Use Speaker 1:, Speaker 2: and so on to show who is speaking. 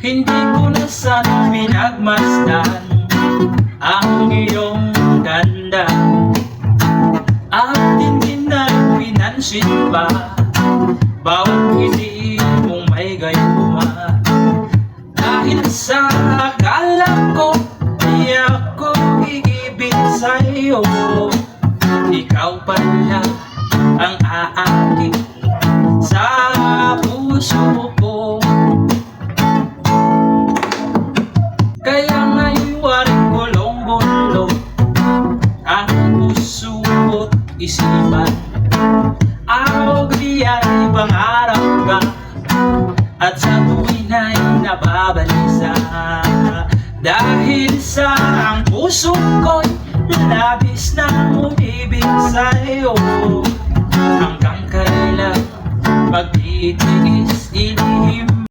Speaker 1: Hindi ko na sana pinagmasdan ang iyong ganda, at hindi na pinansin pa bawat ngiti mong may gayuma. Dahil sa akala ko di ako iibig sa'yo, ikaw pala ang aakit sa puso ko. Kaya nga'y waring gulong-gulong ang puso't isipan. Araw diyan pangarap ka, at sa tuwin ay nababalisa. Dahil sa ang puso ko'y labis na umibig sa'yo. Hanggang kailan magtitiis ilihim